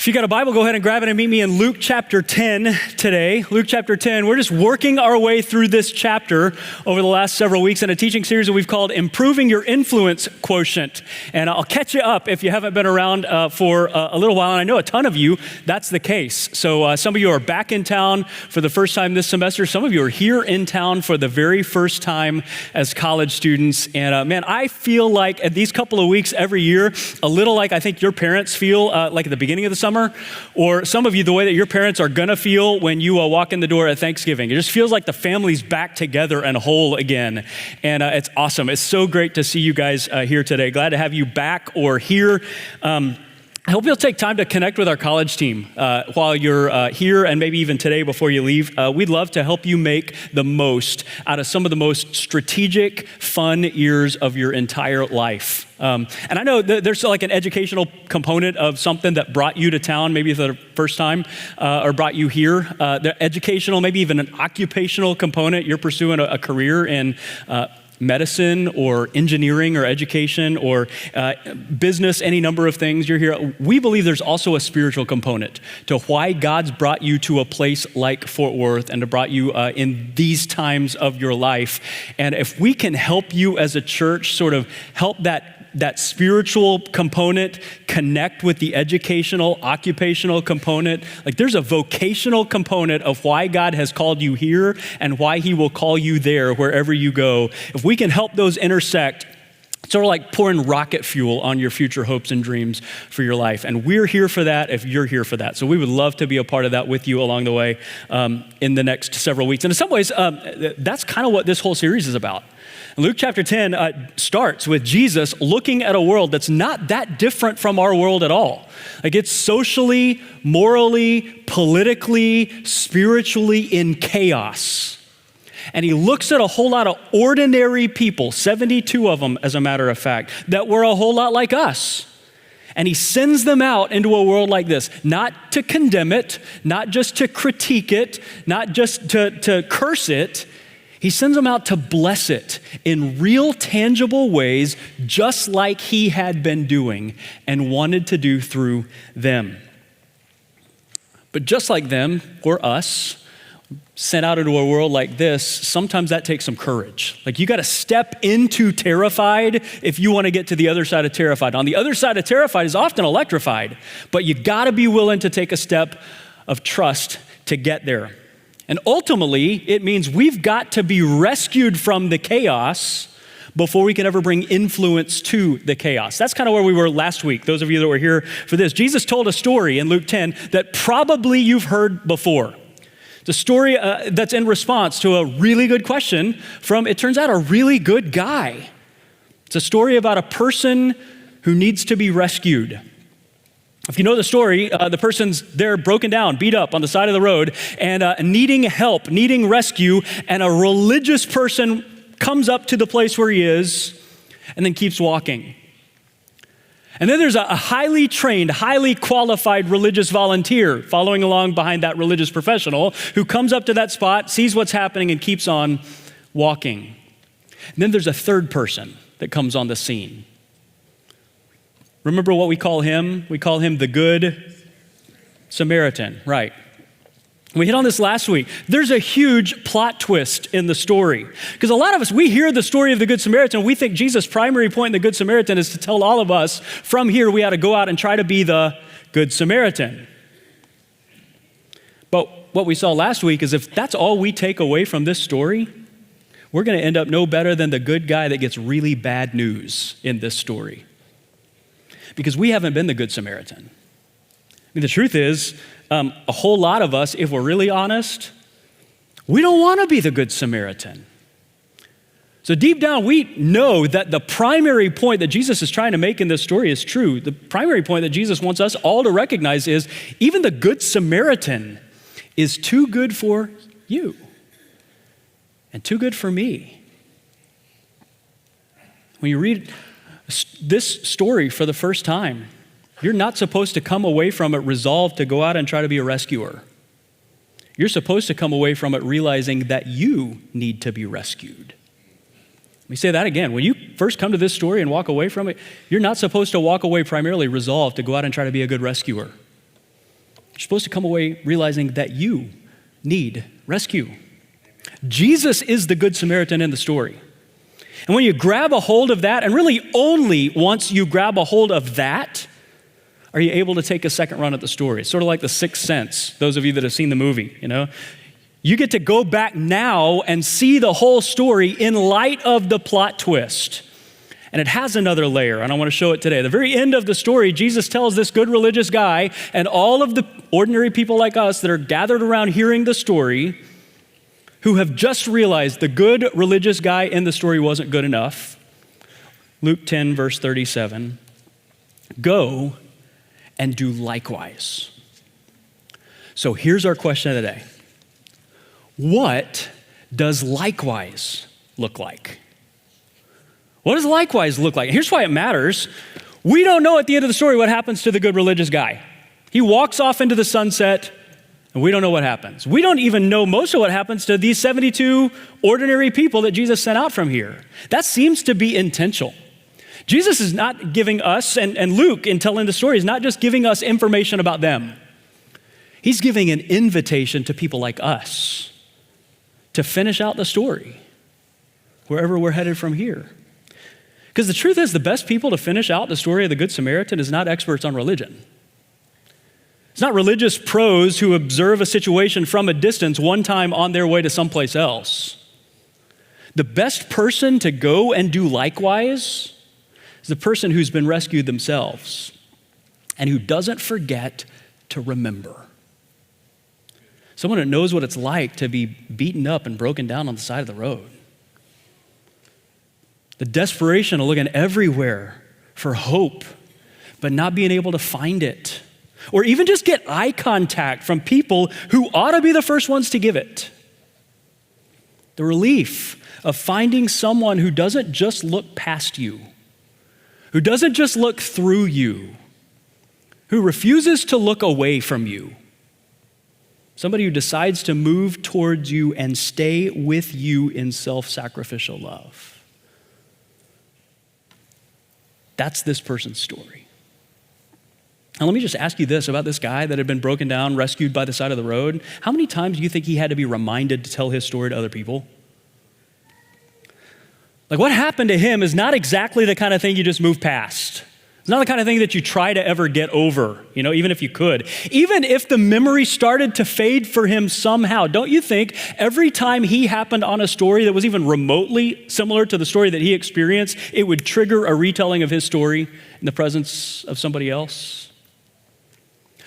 If you got a Bible, go ahead and grab it and meet me in Luke chapter 10 today. Luke chapter 10, we're just working our way through this chapter over the last several weeks in a teaching series that we've called Improving Your Influence Quotient. And I'll catch you up if you haven't been around for a little while, and I know a ton of you, that's the case. So some of you are back in town for the first time this semester. Some of you are here in town for the very first time as college students. And man, I feel like at these couple of weeks every year, a little like I think your parents feel like at the beginning of the summer, or some of you the way that your parents are gonna feel when you walk in the door at Thanksgiving. It just feels like the family's back together and whole again, and it's awesome. It's so great to see you guys here today. Glad to have you back or here. I hope you'll take time to connect with our college team while you're here and maybe even today before you leave. We'd love to help you make the most out of some of the most strategic, fun years of your entire life. And I know there's like an educational component of something that brought you to town, maybe for the first time, or brought you here. The educational, maybe even an occupational component. You're pursuing a career in medicine or engineering or education or business, any number of things. You're here. We believe there's also a spiritual component to why God's brought you to a place like Fort Worth and brought you in these times of your life. And if we can help you as a church sort of help that spiritual component connect with the educational, occupational component. Like there's a vocational component of why God has called you here and why he will call you there wherever you go. If we can help those intersect, it's sort of like pouring rocket fuel on your future hopes and dreams for your life. And we're here for that if you're here for that. So we would love to be a part of that with you along the way in the next several weeks. And in some ways, that's kind of what this whole series is about. Luke chapter 10 starts with Jesus looking at a world that's not that different from our world at all. Like it's socially, morally, politically, spiritually in chaos. And he looks at a whole lot of ordinary people, 72 of them as a matter of fact, that were a whole lot like us. And he sends them out into a world like this, not to condemn it, not just to critique it, not just to curse it. He sends them out to bless it in real, tangible ways, just like he had been doing and wanted to do through them. But just like them, or us, sent out into a world like this, sometimes that takes some courage. Like you got to step into terrified if you want to get to the other side of terrified. On the other side of terrified is often electrified, but you got to be willing to take a step of trust to get there. And ultimately, it means we've got to be rescued from the chaos before we can ever bring influence to the chaos. That's kind of where we were last week, those of you that were here for this. Jesus told a story in Luke 10 that probably you've heard before. The story that's in response to a really good question from, it turns out, a really good guy. It's a story about a person who needs to be rescued. If you know the story, the person's there broken down, beat up on the side of the road, and needing help, needing rescue, and a religious person comes up to the place where he is and then keeps walking. And then there's a highly trained, highly qualified religious volunteer following along behind that religious professional who comes up to that spot, sees what's happening, and keeps on walking. And then there's a third person that comes on the scene. Remember what we call him? We call him the Good Samaritan, right? We hit on this last week. There's a huge plot twist in the story. Because a lot of us, we hear the story of the Good Samaritan, we think Jesus' primary point in the Good Samaritan is to tell all of us, from here we ought to go out and try to be the Good Samaritan. But what we saw last week is if that's all we take away from this story, we're going to end up no better than the good guy that gets really bad news in this story. Because we haven't been the Good Samaritan. I mean, the truth is, a whole lot of us, if we're really honest, we don't want to be the Good Samaritan. So deep down, we know that the primary point that Jesus is trying to make in this story is true. The primary point that Jesus wants us all to recognize is even the Good Samaritan is too good for you and too good for me. When you read this story for the first time, you're not supposed to come away from it resolved to go out and try to be a rescuer. You're supposed to come away from it realizing that you need to be rescued. Let me say that again. When you first come to this story and walk away from it, you're not supposed to walk away primarily resolved to go out and try to be a good rescuer. You're supposed to come away realizing that you need rescue. Jesus is the Good Samaritan in the story. And when you grab a hold of that, and really only once you grab a hold of that, are you able to take a second run at the story. It's sort of like The Sixth Sense, those of you that have seen the movie, You get to go back now and see the whole story in light of the plot twist. And it has another layer, and I want to show it today. At the very end of the story, Jesus tells this good religious guy and all of the ordinary people like us that are gathered around hearing the story, who have just realized the good religious guy in the story wasn't good enough. Luke 10, verse 37, go and do likewise. So here's our question of the day. What does likewise look like? What does likewise look like? Here's why it matters. We don't know at the end of the story what happens to the good religious guy. He walks off into the sunset, and we don't know what happens. We don't even know most of what happens to these 72 ordinary people that Jesus sent out from here. That seems to be intentional. Jesus is not giving us, and Luke, in telling the story, is not just giving us information about them. He's giving an invitation to people like us to finish out the story wherever we're headed from here. Because the truth is, the best people to finish out the story of the Good Samaritan is not experts on religion. It's not religious pros who observe a situation from a distance one time on their way to someplace else. The best person to go and do likewise is the person who's been rescued themselves and who doesn't forget to remember. Someone that knows what it's like to be beaten up and broken down on the side of the road. The desperation of looking everywhere for hope, but not being able to find it. Or even just get eye contact from people who ought to be the first ones to give it. The relief of finding someone who doesn't just look past you, who doesn't just look through you, who refuses to look away from you. Somebody who decides to move towards you and stay with you in self-sacrificial love. That's this person's story. Now let me just ask you this about this guy that had been broken down, rescued by the side of the road. How many times do you think he had to be reminded to tell his story to other people? Like, what happened to him is not exactly the kind of thing you just move past. It's not the kind of thing that you try to ever get over, even if you could. Even if the memory started to fade for him somehow, don't you think every time he happened on a story that was even remotely similar to the story that he experienced, it would trigger a retelling of his story in the presence of somebody else?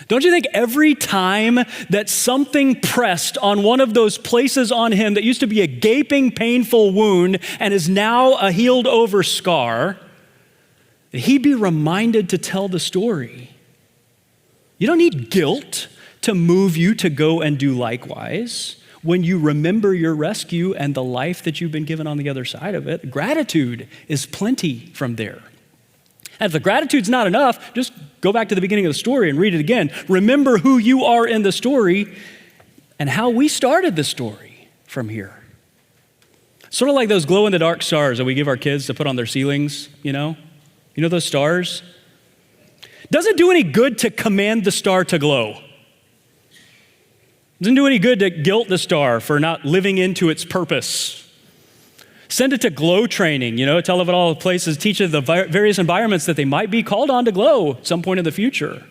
Don't you think every time that something pressed on one of those places on him that used to be a gaping, painful wound and is now a healed over scar, that he'd be reminded to tell the story? You don't need guilt to move you to go and do likewise. When you remember your rescue and the life that you've been given on the other side of it, gratitude is plenty from there. And if the gratitude's not enough, just go back to the beginning of the story and read it again. Remember who you are in the story and how we started the story from here. Sort of like those glow-in-the-dark stars that we give our kids to put on their ceilings, You know those stars? Doesn't do any good to command the star to glow. Doesn't do any good to guilt the star for not living into its purpose. Send it to glow training, tell it all the places, teach it the various environments that they might be called on to glow at some point in the future.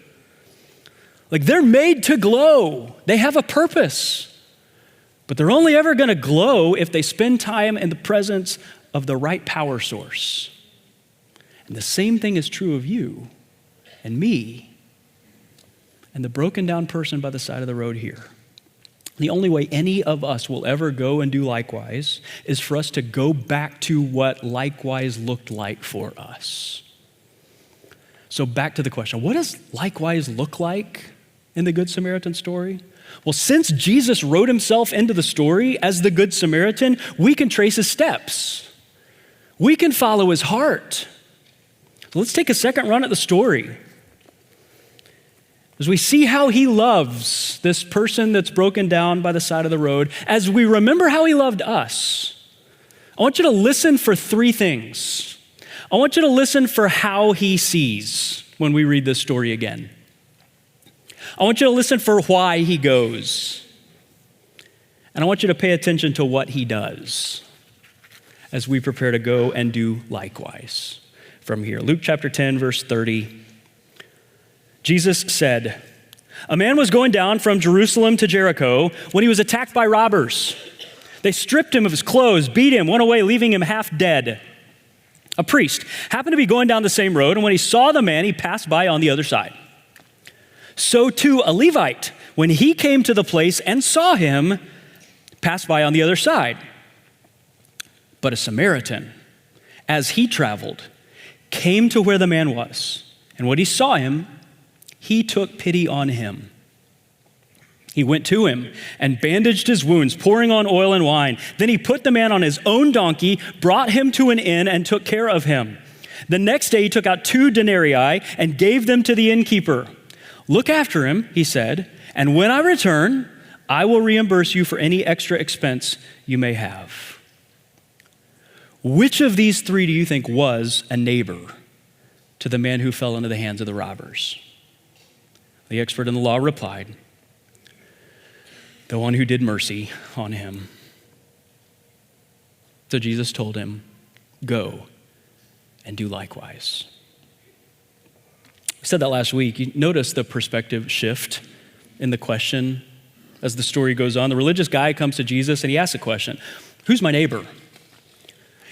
Like, they're made to glow. They have a purpose. But they're only ever going to glow if they spend time in the presence of the right power source. And the same thing is true of you and me and the broken down person by the side of the road here. The only way any of us will ever go and do likewise is for us to go back to what likewise looked like for us. So back to the question, what does likewise look like in the Good Samaritan story? Well, since Jesus wrote himself into the story as the Good Samaritan, we can trace his steps. We can follow his heart. So let's take a second run at the story. As we see how he loves this person that's broken down by the side of the road, as we remember how he loved us, I want you to listen for three things. I want you to listen for how he sees when we read this story again. I want you to listen for why he goes. And I want you to pay attention to what he does as we prepare to go and do likewise from here. Luke chapter 10, verse 30. Jesus said, "A man was going down from Jerusalem to Jericho when he was attacked by robbers. They stripped him of his clothes, beat him, went away, leaving him half dead. A priest happened to be going down the same road, and when he saw the man, he passed by on the other side. So too a Levite, when he came to the place and saw him, passed by on the other side. But a Samaritan, as he traveled, came to where the man was, and when he saw him, he took pity on him. He went to him and bandaged his wounds, pouring on oil and wine. Then he put the man on his own donkey, brought him to an inn, and took care of him. The next day he took out 2 denarii and gave them to the innkeeper. 'Look after him,' he said, 'and when I return, I will reimburse you for any extra expense you may have.'" Which of these 3 do you think was a neighbor to the man who fell into the hands of the robbers? The expert in the law replied, "The one who did mercy on him." So Jesus told him, "Go and do likewise." We said that last week. You notice the perspective shift in the question as the story goes on. The religious guy comes to Jesus and he asks a question: who's my neighbor?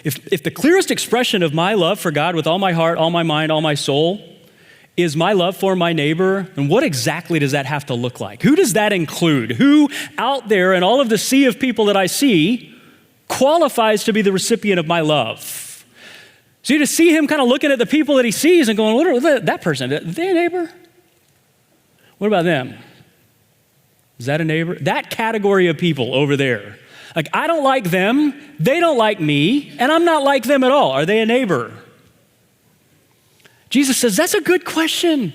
If the clearest expression of my love for God with all my heart, all my mind, all my soul is my love for my neighbor, then what exactly does that have to look like? Who does that include? Who out there in all of the sea of people that I see qualifies to be the recipient of my love? So you just see him kind of looking at the people that he sees and going, what are that person? Are they a neighbor? What about them? Is that a neighbor? That category of people over there. Like, I don't like them, they don't like me, and I'm not like them at all. Are they a neighbor? Jesus says, that's a good question.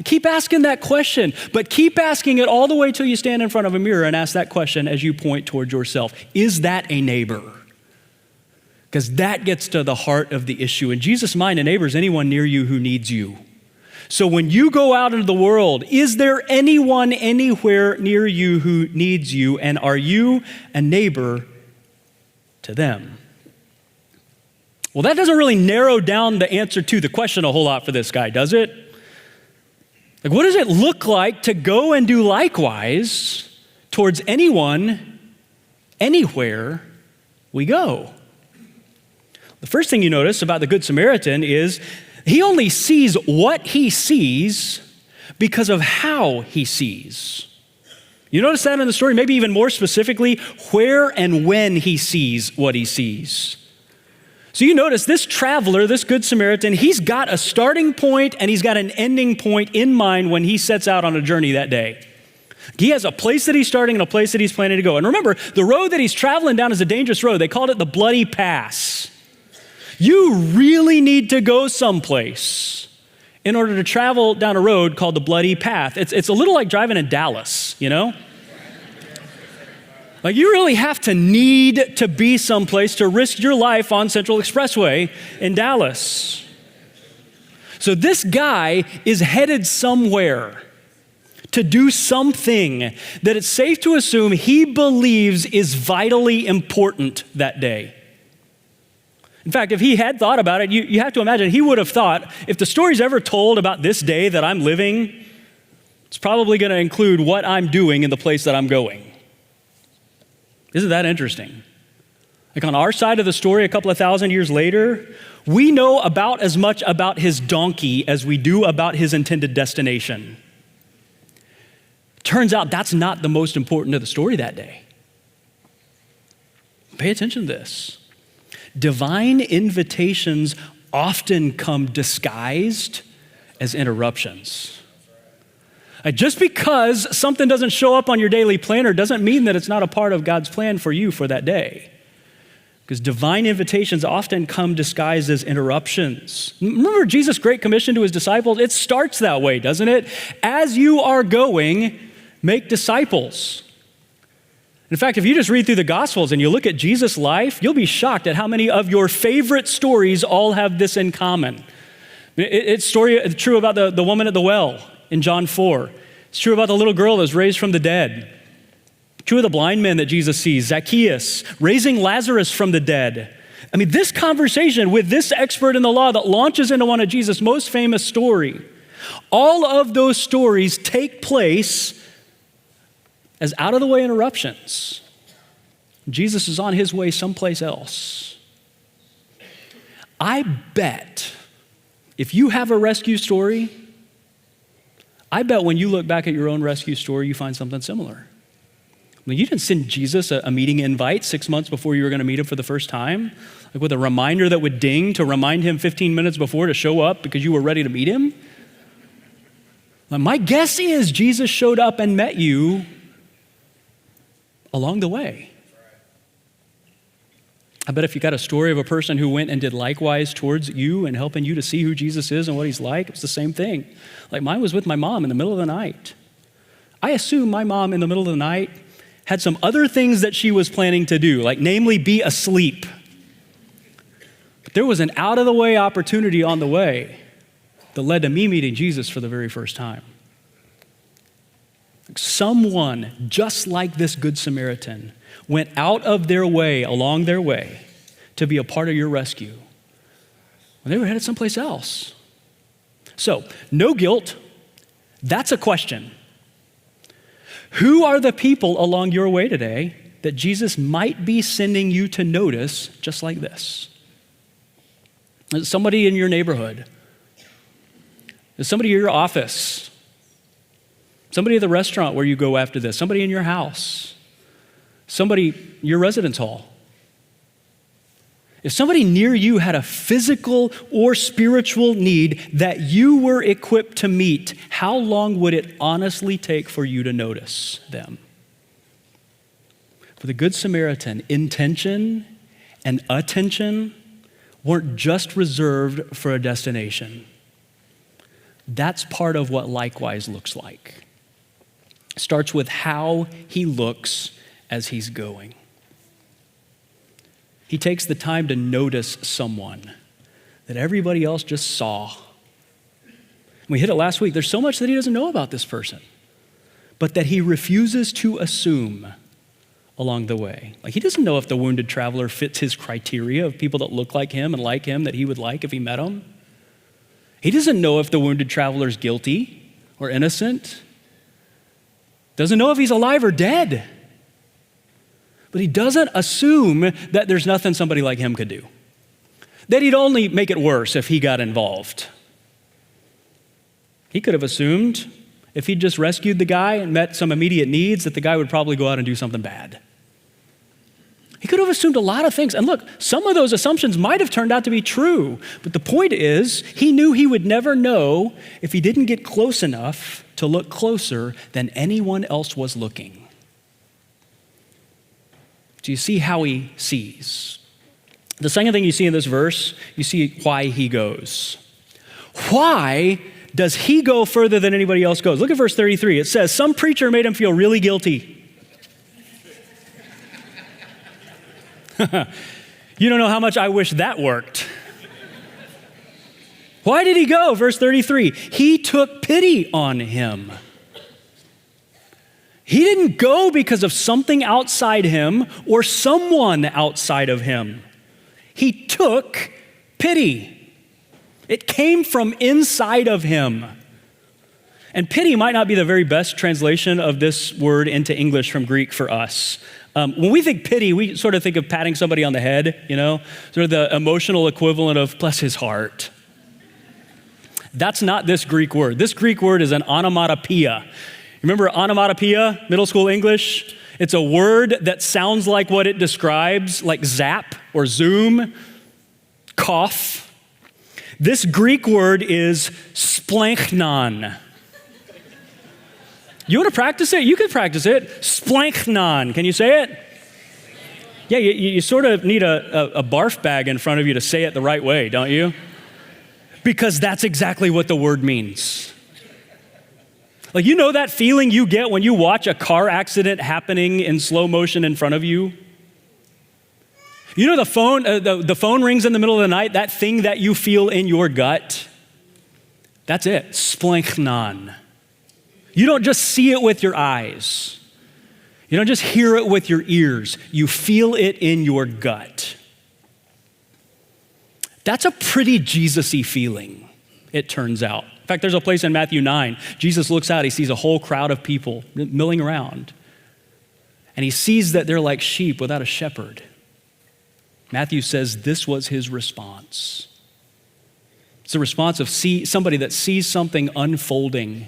Keep asking that question, but keep asking it all the way till you stand in front of a mirror and ask that question as you point towards yourself. Is that a neighbor? Because that gets to the heart of the issue. In Jesus' mind, a neighbor is anyone near you who needs you. So when you go out into the world, is there anyone anywhere near you who needs you? And are you a neighbor to them? Well, that doesn't really narrow down the answer to the question a whole lot for this guy, does it? Like, what does it look like to go and do likewise towards anyone, anywhere we go? The first thing you notice about the Good Samaritan is he only sees what he sees because of how he sees. You notice that in the story? Maybe even more specifically, where and when he sees what he sees. So you notice this traveler, this Good Samaritan, he's got a starting point and he's got an ending point in mind when he sets out on a journey that day. He has a place that he's starting and a place that he's planning to go. And remember, the road that he's traveling down is a dangerous road. They called it the Bloody Pass. You really need to go someplace in order to travel down a road called the Bloody Path. It's a little like driving in Dallas, you know? Like, you really have to need to be someplace to risk your life on Central Expressway in Dallas. So this guy is headed somewhere to do something that it's safe to assume he believes is vitally important that day. In fact, if he had thought about it, you have to imagine he would have thought, if the story's ever told about this day that I'm living, it's probably going to include what I'm doing in the place that I'm going. Isn't that interesting? Like, on our side of the story, a couple of thousand years later, we know about as much about his donkey as we do about his intended destination. Turns out that's not the most important to the story that day. Pay attention to this. Divine invitations often come disguised as interruptions. Just because something doesn't show up on your daily planner doesn't mean that it's not a part of God's plan for you for that day. Because divine invitations often come disguised as interruptions. Remember Jesus' Great Commission to his disciples? It starts that way, doesn't it? As you are going, make disciples. In fact, if you just read through the Gospels and you look at Jesus' life, you'll be shocked at how many of your favorite stories all have this in common. It's true about the woman at the well in John 4. It's true about the little girl that was raised from the dead. True of the blind men that Jesus sees, Zacchaeus, raising Lazarus from the dead. I mean, this conversation with this expert in the law that launches into one of Jesus' most famous stories, all of those stories take place as out-of-the-way interruptions. Jesus is on his way someplace else. I bet if you have a rescue story, I bet when you look back at your own rescue story, you find something similar. I mean, you didn't send Jesus a meeting invite 6 months before you were going to meet him for the first time, like with a reminder that would ding to remind him 15 minutes before to show up because you were ready to meet him. Now, my guess is Jesus showed up and met you along the way. I bet if you got a story of a person who went and did likewise towards you and helping you to see who Jesus is and what he's like, it's the same thing. Like mine was with my mom in the middle of the night. I assume my mom in the middle of the night had some other things that she was planning to do, like namely be asleep. But there was an out-of-the-way opportunity on the way that led to me meeting Jesus for the very first time. Someone just like this Good Samaritan went out of their way, along their way, to be a part of your rescue when they were headed someplace else. So, no guilt. That's a question. Who are the people along your way today that Jesus might be sending you to notice just like this? Is it somebody in your neighborhood? Is somebody in your office? Somebody at the restaurant where you go after this? Somebody in your house? Somebody in your residence hall? If somebody near you had a physical or spiritual need that you were equipped to meet, how long would it honestly take for you to notice them? For the Good Samaritan, intention and attention weren't just reserved for a destination. That's part of what likewise looks like. It starts with how he looks as he's going. He takes the time to notice someone that everybody else just saw. We hit it last week. There's so much that he doesn't know about this person, but that he refuses to assume along the way. Like he doesn't know if the wounded traveler fits his criteria of people that look like him and like him that he would like if he met them. He doesn't know if the wounded traveler's guilty or innocent. Doesn't know if he's alive or dead. But he doesn't assume that there's nothing somebody like him could do. That he'd only make it worse if he got involved. He could have assumed if he'd just rescued the guy and met some immediate needs that the guy would probably go out and do something bad. He could have assumed a lot of things. And look, some of those assumptions might have turned out to be true. But the point is, he knew he would never know if he didn't get close enough to look closer than anyone else was looking. Do you see how he sees? The second thing you see in this verse, you see why he goes. Why does he go further than anybody else goes? Look at verse 33. It says, some preacher made him feel really guilty. You don't know how much I wish that worked. Why did he go? Verse 33, he took pity on him. He didn't go because of something outside him or someone outside of him. He took pity. It came from inside of him. And pity might not be the very best translation of this word into English from Greek for us. When we think pity, we sort of think of patting somebody on the head, sort of the emotional equivalent of bless his heart. That's not this Greek word. This Greek word is an onomatopoeia. Remember onomatopoeia, middle school English? It's a word that sounds like what it describes, like zap or zoom, cough. This Greek word is splanknon. You want to practice it? You can practice it. Splanknon. Can you say it? Yeah, you sort of need a barf bag in front of you to say it the right way, don't you? Because that's exactly what the word means. Like, you know that feeling you get when you watch a car accident happening in slow motion in front of you? You know the phone rings in the middle of the night, that thing that you feel in your gut? That's it, splanknon. You don't just see it with your eyes. You don't just hear it with your ears. You feel it in your gut. That's a pretty Jesus-y feeling, it turns out. In fact, there's a place in Matthew 9. Jesus looks out, he sees a whole crowd of people milling around. And he sees that they're like sheep without a shepherd. Matthew says this was his response. It's a response of somebody that sees something unfolding,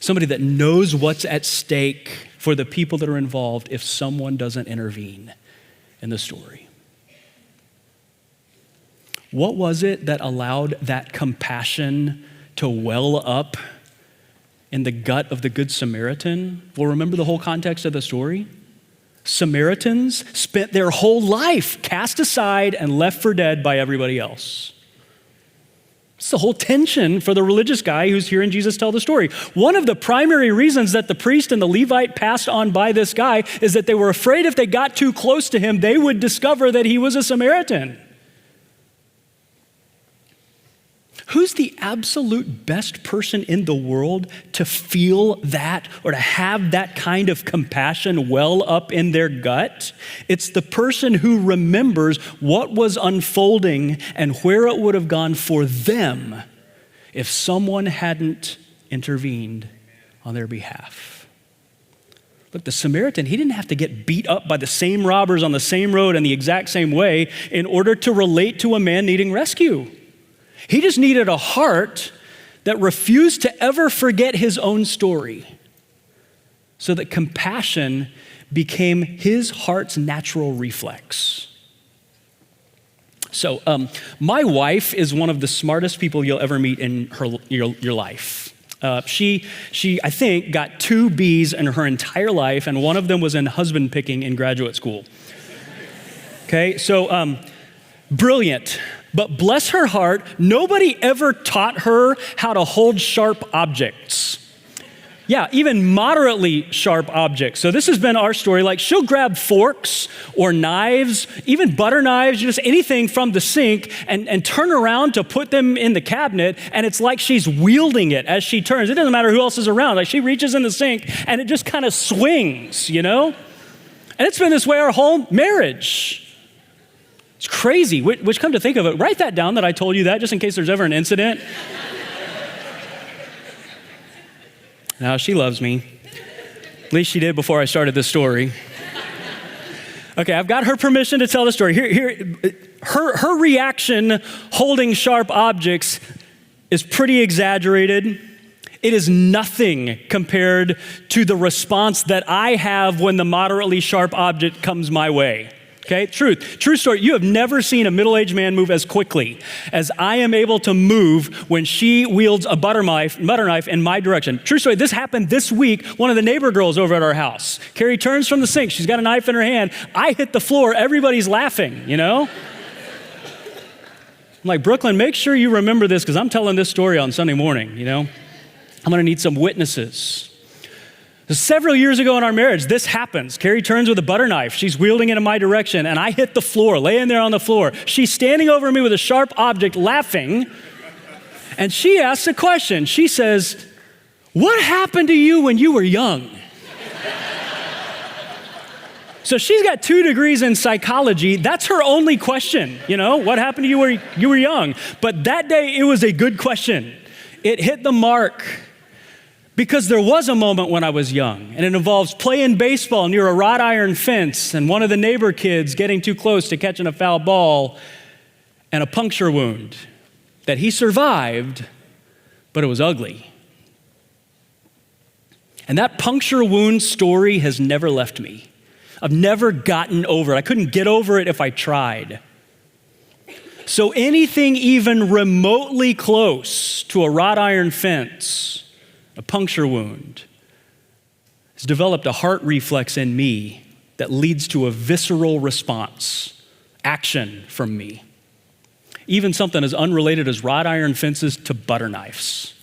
somebody that knows what's at stake for the people that are involved if someone doesn't intervene in the story. What was it that allowed that compassion to well up in the gut of the Good Samaritan? Well, remember the whole context of the story? Samaritans spent their whole life cast aside and left for dead by everybody else. It's the whole tension for the religious guy who's hearing Jesus tell the story. One of the primary reasons that the priest and the Levite passed on by this guy is that they were afraid if they got too close to him, they would discover that he was a Samaritan. Who's the absolute best person in the world to feel that or to have that kind of compassion well up in their gut? It's the person who remembers what was unfolding and where it would have gone for them if someone hadn't intervened on their behalf. Look, the Samaritan, he didn't have to get beat up by the same robbers on the same road in the exact same way in order to relate to a man needing rescue. He just needed a heart that refused to ever forget his own story so that compassion became his heart's natural reflex. So my wife is one of the smartest people you'll ever meet in your life. She, I think, got 2 B's in her entire life, and one of them was in husband picking in graduate school. Okay, so brilliant. But bless her heart, nobody ever taught her how to hold sharp objects. Yeah, even moderately sharp objects. So this has been our story. Like, she'll grab forks or knives, even butter knives, just anything from the sink and turn around to put them in the cabinet, and it's like she's wielding it as she turns. It doesn't matter who else is around. Like, she reaches in the sink and it just kind of swings, you know? And it's been this way our whole marriage. It's crazy, which come to think of it, write that down that I told you that just in case there's ever an incident. No, she loves me. At least she did before I started this story. Okay, I've got her permission to tell the story. Her reaction holding sharp objects is pretty exaggerated. It is nothing compared to the response that I have when the moderately sharp object comes my way. Okay, true story. You have never seen a middle-aged man move as quickly as I am able to move when she wields a butter knife in my direction. True story. This happened this week. One of the neighbor girls over at our house. Carrie turns from the sink. She's got a knife in her hand. I hit the floor. Everybody's laughing, you know? I'm like, Brooklyn, make sure you remember this because I'm telling this story on Sunday morning, you know? I'm going to need some witnesses. Several years ago in our marriage, this happens. Carrie turns with a butter knife. She's wielding it in my direction, and I hit the floor, laying there on the floor. She's standing over me with a sharp object, laughing, and she asks a question. She says, "What happened to you when you were young?" So she's got 2 degrees in psychology. That's her only question, you know? What happened to you when you were young? But that day, it was a good question. It hit the mark. Because there was a moment when I was young, and it involves playing baseball near a wrought iron fence and one of the neighbor kids getting too close to catching a foul ball and a puncture wound that he survived, but it was ugly. And that puncture wound story has never left me. I've never gotten over it. I couldn't get over it if I tried. So anything even remotely close to a wrought iron fence, a puncture wound, has developed a heart reflex in me that leads to a visceral response, action from me. Even something as unrelated as wrought iron fences to butter knives.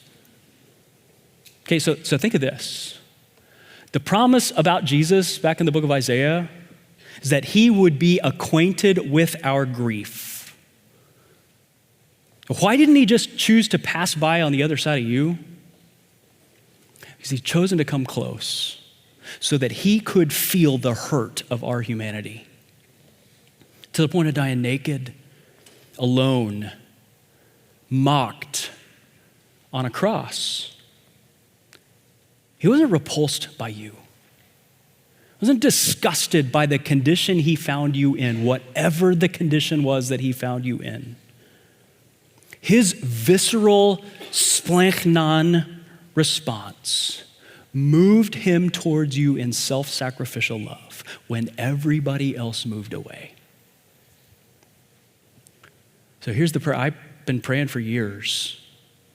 Okay, so think of this. The promise about Jesus back in the book of Isaiah is that he would be acquainted with our grief. Why didn't he just choose to pass by on the other side of you? Because he's chosen to come close so that he could feel the hurt of our humanity. To the point of dying naked, alone, mocked on a cross. He wasn't repulsed by you. He wasn't disgusted by the condition he found you in, whatever the condition was that he found you in. His visceral splachnon response moved him towards you in self-sacrificial love when everybody else moved away. So here's the prayer I've been praying for years.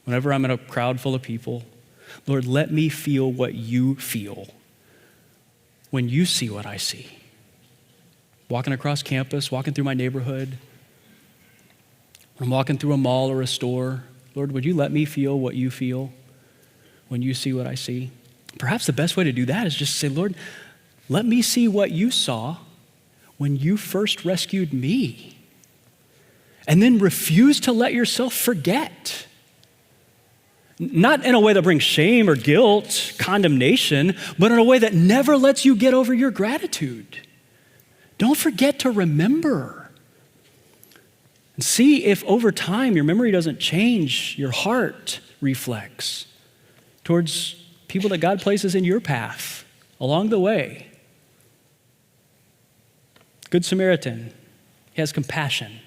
Whenever I'm in a crowd full of people, Lord, let me feel what you feel when you see what I see. Walking across campus, walking through my neighborhood, when I'm walking through a mall or a store, Lord, would you let me feel what you feel when you see what I see? Perhaps the best way to do that is just say, Lord, let me see what you saw when you first rescued me. And then refuse to let yourself forget. Not in a way that brings shame or guilt, condemnation, but in a way that never lets you get over your gratitude. Don't forget to remember. And see if over time your memory doesn't change, your heart reflects towards people that God places in your path along the way. Good Samaritan, he has compassion.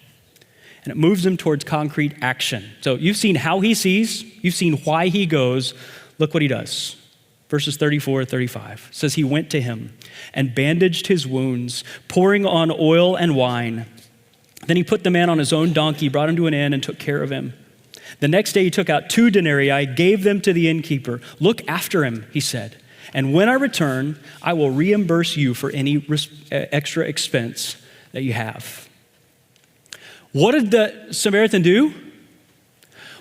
And it moves him towards concrete action. So you've seen how he sees, you've seen why he goes. Look what he does. Verses 34, 35 says he went to him and bandaged his wounds, pouring on oil and wine. Then he put the man on his own donkey, brought him to an inn, and took care of him. The next day he took out 2 denarii, gave them to the innkeeper. Look after him, he said, and when I return, I will reimburse you for any extra expense that you have. What did the Samaritan do? Well,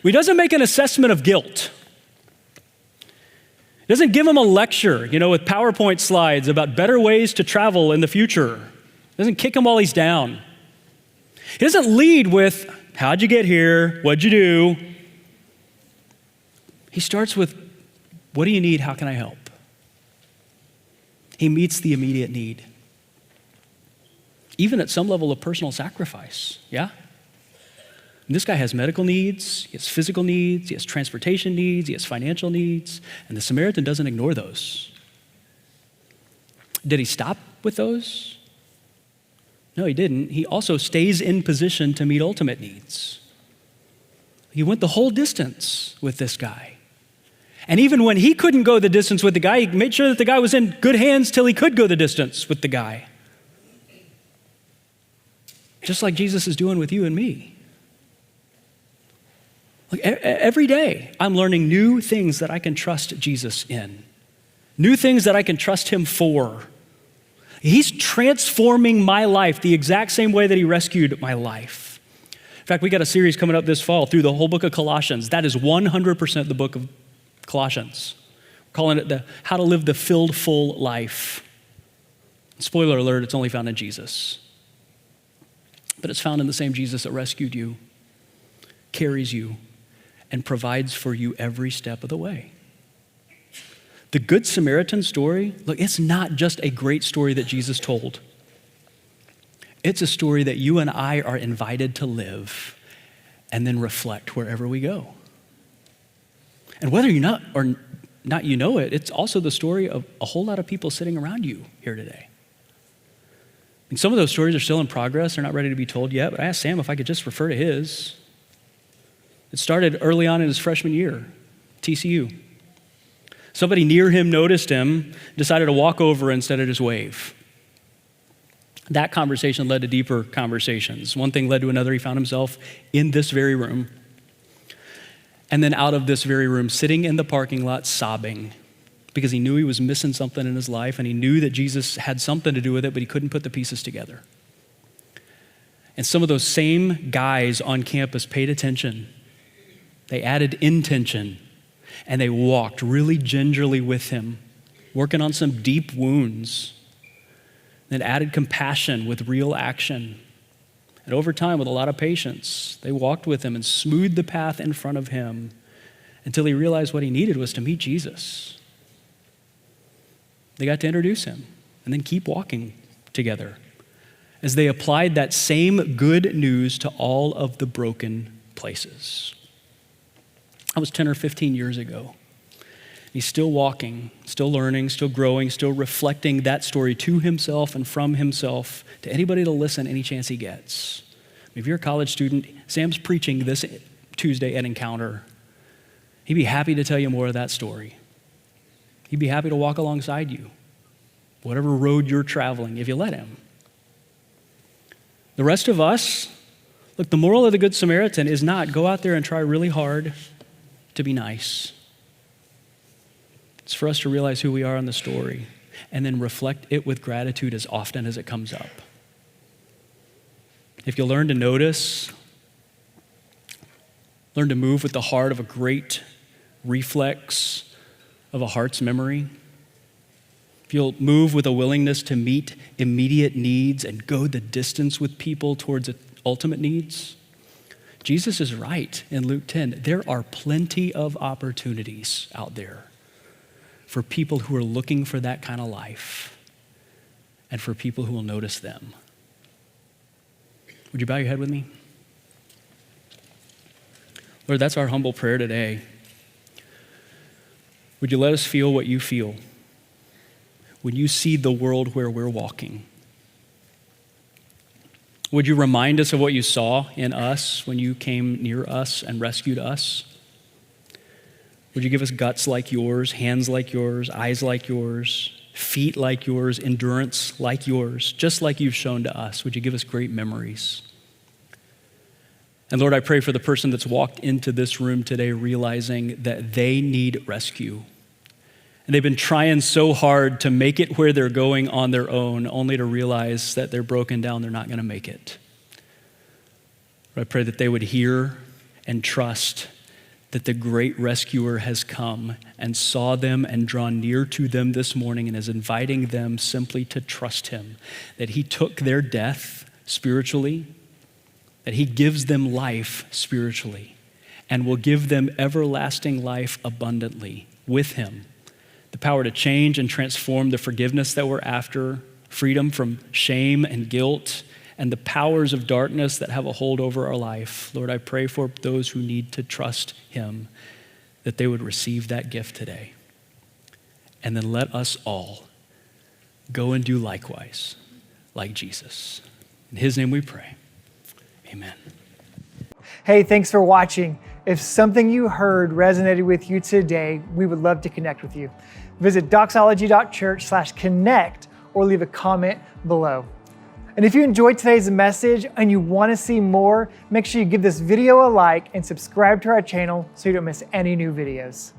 he doesn't make an assessment of guilt. He doesn't give him a lecture, with PowerPoint slides about better ways to travel in the future. He doesn't kick him while he's down. He doesn't lead with, how'd you get here? What'd you do? He starts with, what do you need? How can I help? He meets the immediate need. Even at some level of personal sacrifice, yeah? And this guy has medical needs, he has physical needs, he has transportation needs, he has financial needs, and the Samaritan doesn't ignore those. Did he stop with those? No, he didn't. He also stays in position to meet ultimate needs. He went the whole distance with this guy. And even when he couldn't go the distance with the guy, he made sure that the guy was in good hands till he could go the distance with the guy. Just like Jesus is doing with you and me. Like every day, I'm learning new things that I can trust Jesus in. New things that I can trust him for. He's transforming my life the exact same way that he rescued my life. In fact, we got a series coming up this fall through the whole book of Colossians. That is 100% the book of Colossians. We're calling it the How to Live the Filled Full Life. Spoiler alert, it's only found in Jesus. But it's found in the same Jesus that rescued you, carries you, and provides for you every step of the way. The Good Samaritan story, look, it's not just a great story that Jesus told. It's a story that you and I are invited to live and then reflect wherever we go. And whether you know it, it's also the story of a whole lot of people sitting around you here today. And some of those stories are still in progress. They're not ready to be told yet, but I asked Sam if I could just refer to his. It started early on in his freshman year, TCU. Somebody near him noticed him, decided to walk over instead of just wave. That conversation led to deeper conversations. One thing led to another. He found himself in this very room. And then out of this very room, sitting in the parking lot sobbing because he knew he was missing something in his life and he knew that Jesus had something to do with it, but he couldn't put the pieces together. And some of those same guys on campus paid attention. They added intention, and they walked really gingerly with him, working on some deep wounds, then added compassion with real action. And over time, with a lot of patience, they walked with him and smoothed the path in front of him until he realized what he needed was to meet Jesus. They got to introduce him and then keep walking together as they applied that same good news to all of the broken places. That was 10 or 15 years ago. He's still walking, still learning, still growing, still reflecting that story to himself and from himself to anybody to listen any chance he gets. If you're a college student, Sam's preaching this Tuesday at Encounter. He'd be happy to tell you more of that story. He'd be happy to walk alongside you, whatever road you're traveling, if you let him. The rest of us, look, the moral of the Good Samaritan is not go out there and try really hard to be nice. It's for us to realize who we are in the story and then reflect it with gratitude as often as it comes up. If you learn to notice, learn to move with the heart of a great reflex of a heart's memory, if you'll move with a willingness to meet immediate needs and go the distance with people towards ultimate needs, Jesus is right in Luke 10. There are plenty of opportunities out there for people who are looking for that kind of life and for people who will notice them. Would you bow your head with me? Lord, that's our humble prayer today. Would you let us feel what you feel when you see the world where we're walking? Would you remind us of what you saw in us when you came near us and rescued us? Would you give us guts like yours, hands like yours, eyes like yours, feet like yours, endurance like yours, just like you've shown to us? Would you give us great memories? And Lord, I pray for the person that's walked into this room today realizing that they need rescue. And they've been trying so hard to make it where they're going on their own, only to realize that they're broken down, they're not going to make it. I pray that they would hear and trust that the great rescuer has come and saw them and drawn near to them this morning and is inviting them simply to trust him, that he took their death spiritually, that he gives them life spiritually, and will give them everlasting life abundantly with him. The power to change and transform, the forgiveness that we're after, freedom from shame and guilt, and the powers of darkness that have a hold over our life. Lord, I pray for those who need to trust him, that they would receive that gift today. And then let us all go and do likewise, like Jesus. In his name we pray. Amen. Hey, thanks for watching. If something you heard resonated with you today, we would love to connect with you. Visit doxology.church/connect or leave a comment below. And if you enjoyed today's message and you want to see more, make sure you give this video a like and subscribe to our channel so you don't miss any new videos.